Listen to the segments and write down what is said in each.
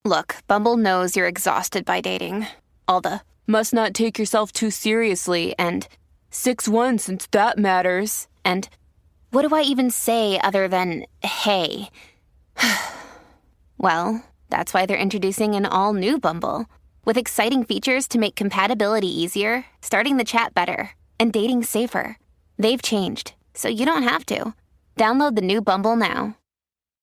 Look, Bumble knows you're exhausted by dating. All the must not take yourself too seriously and 6'1" since that matters. And what do I even say other than hey? Well, that's why they're introducing an all-new Bumble with exciting features to make compatibility easier, starting the chat better, and dating safer. They've changed, so you don't have to. Download the new Bumble now.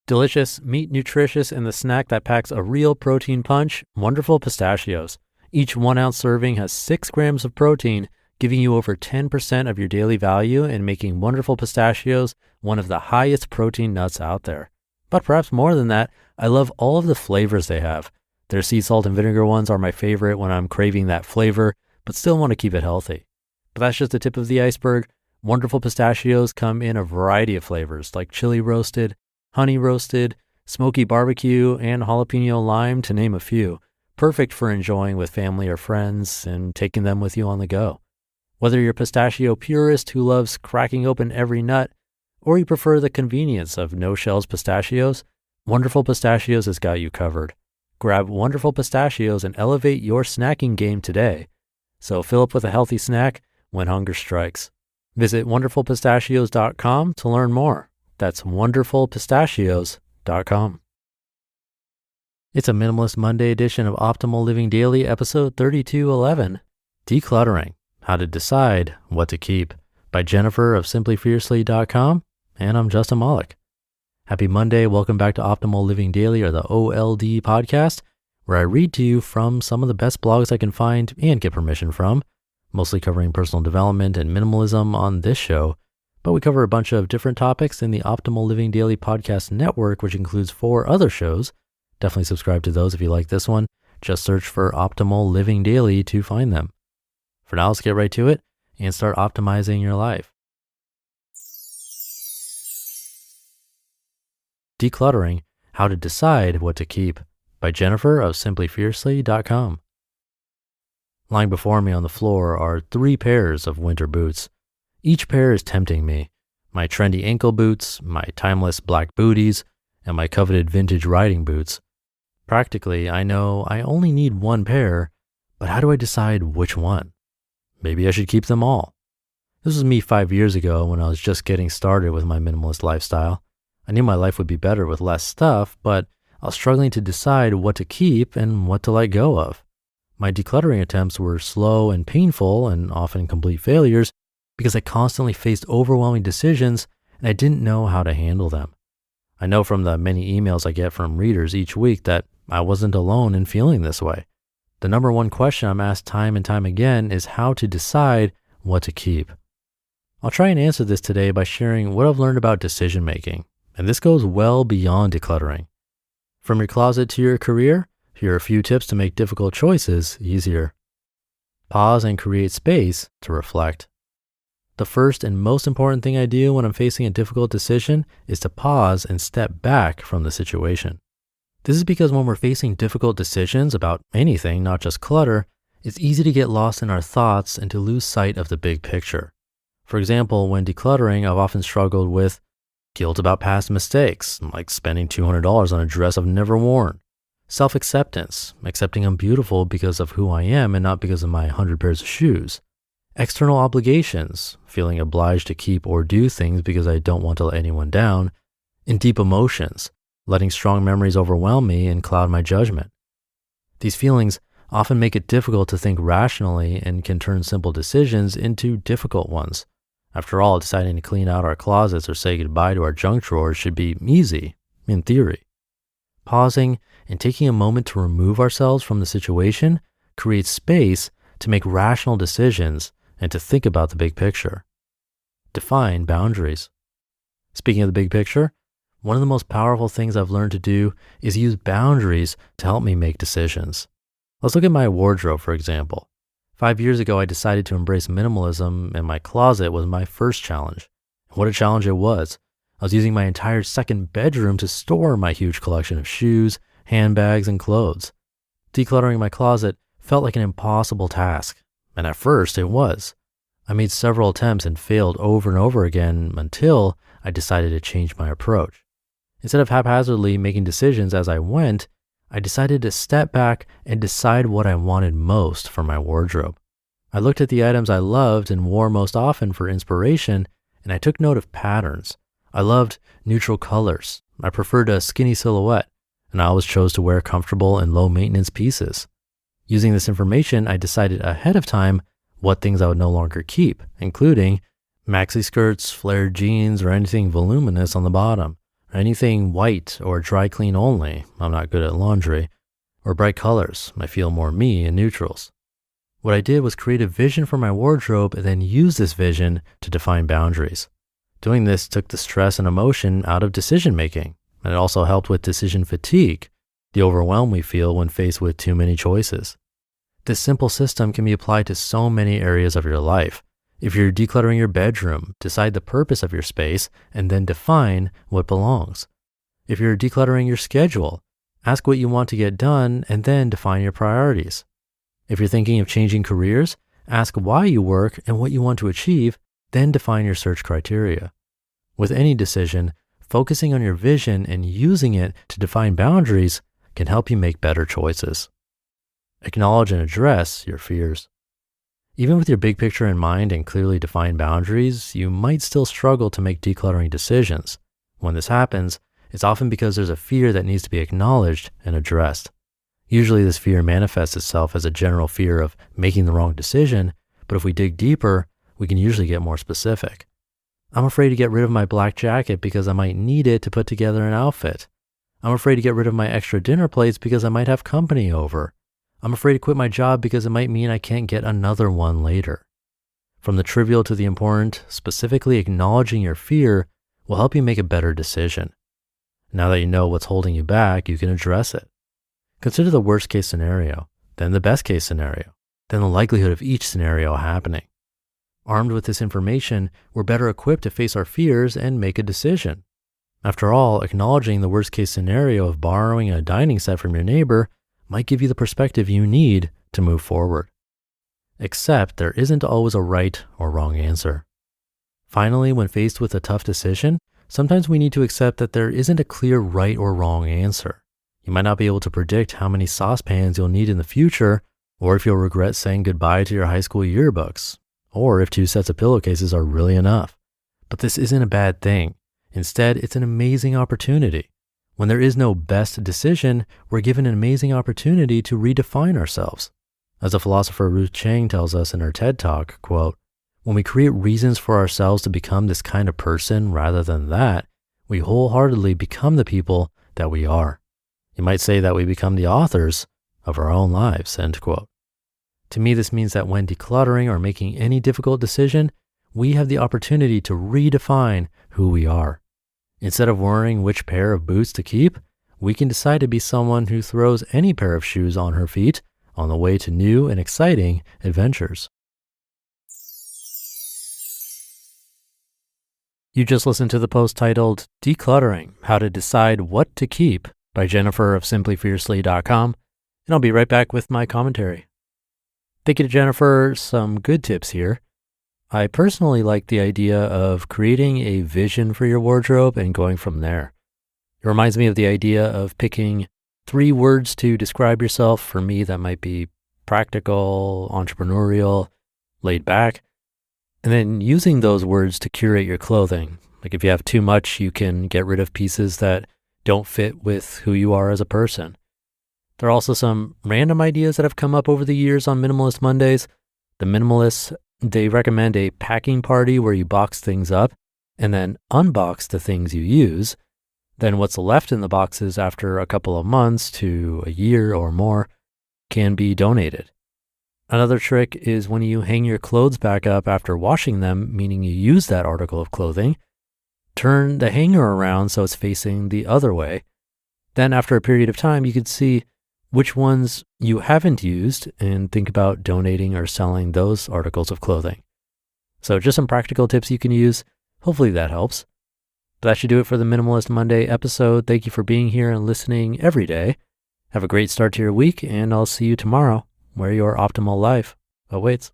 Delicious, meat nutritious, and the snack that packs a real protein punch, Wonderful Pistachios. Each 1 ounce serving has 6 grams of protein, giving you over 10% of your daily value and making Wonderful Pistachios one of the highest protein nuts out there. But perhaps more than that, I love all of the flavors they have. Their sea salt and vinegar ones are my favorite when I'm craving that flavor, but still want to keep it healthy. But that's just the tip of the iceberg. Wonderful Pistachios come in a variety of flavors like chili roasted, honey roasted, smoky barbecue, and jalapeno lime, to name a few. Perfect for enjoying with family or friends and taking them with you on the go. Whether you're a pistachio purist who loves cracking open every nut, or you prefer the convenience of no-shells pistachios, Wonderful Pistachios has got you covered. Grab Wonderful Pistachios and elevate your snacking game today. So fill up with a healthy snack when hunger strikes. Visit wonderfulpistachios.com to learn more. That's wonderfulpistachios.com. It's a Minimalist Monday edition of Optimal Living Daily, episode 3211, Decluttering, How to Decide What to Keep, by Jennifer of simplyfiercely.com, and I'm Justin Malik. Happy Monday. Welcome back to Optimal Living Daily, or the OLD podcast, where I read to you from some of the best blogs I can find and get permission from, mostly covering personal development and minimalism on this show, but we cover a bunch of different topics in the Optimal Living Daily podcast network, which includes 4 other shows. Definitely subscribe to those if you like this one. Just search for Optimal Living Daily to find them. For now, let's get right to it and start optimizing your life. Decluttering, How to Decide What to Keep, by Jennifer of simplyfiercely.com. Lying before me on the floor are 3 pairs of winter boots. Each pair is tempting me. My trendy ankle boots, my timeless black booties, and my coveted vintage riding boots. Practically, I know I only need 1 pair, but how do I decide which one? Maybe I should keep them all. This was me 5 years ago when I was just getting started with my minimalist lifestyle. I knew my life would be better with less stuff, but I was struggling to decide what to keep and what to let go of. My decluttering attempts were slow and painful and often complete failures because I constantly faced overwhelming decisions and I didn't know how to handle them. I know from the many emails I get from readers each week that I wasn't alone in feeling this way. The number one question I'm asked time and time again is how to decide what to keep. I'll try and answer this today by sharing what I've learned about decision making, and this goes well beyond decluttering. From your closet to your career, here are a few tips to make difficult choices easier. Pause and create space to reflect. The first and most important thing I do when I'm facing a difficult decision is to pause and step back from the situation. This is because when we're facing difficult decisions about anything, not just clutter, it's easy to get lost in our thoughts and to lose sight of the big picture. For example, when decluttering, I've often struggled with guilt about past mistakes, like spending $200 on a dress I've never worn. Self-acceptance, accepting I'm beautiful because of who I am and not because of my 100 pairs of shoes. External obligations, feeling obliged to keep or do things because I don't want to let anyone down. And deep emotions, letting strong memories overwhelm me and cloud my judgment. These feelings often make it difficult to think rationally and can turn simple decisions into difficult ones. After all, deciding to clean out our closets or say goodbye to our junk drawers should be easy, in theory. Pausing and taking a moment to remove ourselves from the situation creates space to make rational decisions and to think about the big picture. Define boundaries. Speaking of the big picture, one of the most powerful things I've learned to do is use boundaries to help me make decisions. Let's look at my wardrobe, for example. 5 years ago, I decided to embrace minimalism, and my closet was my first challenge. What a challenge it was. I was using my entire second bedroom to store my huge collection of shoes, handbags, and clothes. Decluttering my closet felt like an impossible task, and at first it was. I made several attempts and failed over and over again until I decided to change my approach. Instead of haphazardly making decisions as I went, I decided to step back and decide what I wanted most for my wardrobe. I looked at the items I loved and wore most often for inspiration, and I took note of patterns. I loved neutral colors. I preferred a skinny silhouette, and I always chose to wear comfortable and low-maintenance pieces. Using this information, I decided ahead of time what things I would no longer keep, including maxi skirts, flared jeans, or anything voluminous on the bottom, or anything white or dry clean only. I'm not good at laundry. Or bright colors. I feel more me in neutrals. What I did was create a vision for my wardrobe and then use this vision to define boundaries. Doing this took the stress and emotion out of decision making, and it also helped with decision fatigue, the overwhelm we feel when faced with too many choices. This simple system can be applied to so many areas of your life. If you're decluttering your bedroom, decide the purpose of your space and then define what belongs. If you're decluttering your schedule, ask what you want to get done and then define your priorities. If you're thinking of changing careers, ask why you work and what you want to achieve, then define your search criteria. With any decision, focusing on your vision and using it to define boundaries can help you make better choices. Acknowledge and address your fears. Even with your big picture in mind and clearly defined boundaries, you might still struggle to make decluttering decisions. When this happens, it's often because there's a fear that needs to be acknowledged and addressed. Usually this fear manifests itself as a general fear of making the wrong decision, but if we dig deeper, we can usually get more specific. I'm afraid to get rid of my black jacket because I might need it to put together an outfit. I'm afraid to get rid of my extra dinner plates because I might have company over. I'm afraid to quit my job because it might mean I can't get another one later. From the trivial to the important, specifically acknowledging your fear will help you make a better decision. Now that you know what's holding you back, you can address it. Consider the worst case scenario, then the best case scenario, then the likelihood of each scenario happening. Armed with this information, we're better equipped to face our fears and make a decision. After all, acknowledging the worst case scenario of borrowing a dining set from your neighbor might give you the perspective you need to move forward. Except there isn't always a right or wrong answer. Finally, when faced with a tough decision, sometimes we need to accept that there isn't a clear right or wrong answer. You might not be able to predict how many saucepans you'll need in the future, or if you'll regret saying goodbye to your high school yearbooks, or if 2 sets of pillowcases are really enough. But this isn't a bad thing. Instead, it's an amazing opportunity. When there is no best decision, we're given an amazing opportunity to redefine ourselves. As the philosopher Ruth Chang tells us in her TED Talk, quote, "When we create reasons for ourselves to become this kind of person rather than that, we wholeheartedly become the people that we are. You might say that we become the authors of our own lives," end quote. To me, this means that when decluttering or making any difficult decision, we have the opportunity to redefine who we are. Instead of worrying which pair of boots to keep, we can decide to be someone who throws any pair of shoes on her feet on the way to new and exciting adventures. You just listened to the post titled Decluttering, How to Decide What to Keep by Jennifer of simplyfiercely.com, and I'll be right back with my commentary. Thank you to Jennifer. Some good tips here. I personally like the idea of creating a vision for your wardrobe and going from there. It reminds me of the idea of picking 3 words to describe yourself. For me, that might be practical, entrepreneurial, laid back, and then using those words to curate your clothing. Like if you have too much, you can get rid of pieces that don't fit with who you are as a person. There are also some random ideas that have come up over the years on Minimalist Mondays. The minimalists, they recommend a packing party where you box things up and then unbox the things you use. Then what's left in the boxes after a couple of months to a year or more can be donated. Another trick is when you hang your clothes back up after washing them, meaning you use that article of clothing, turn the hanger around so it's facing the other way. Then after a period of time, you could see which ones you haven't used and think about donating or selling those articles of clothing. So just some practical tips you can use. Hopefully that helps. But that should do it for the Minimalist Monday episode. Thank you for being here and listening every day. Have a great start to your week, and I'll see you tomorrow where your optimal life awaits.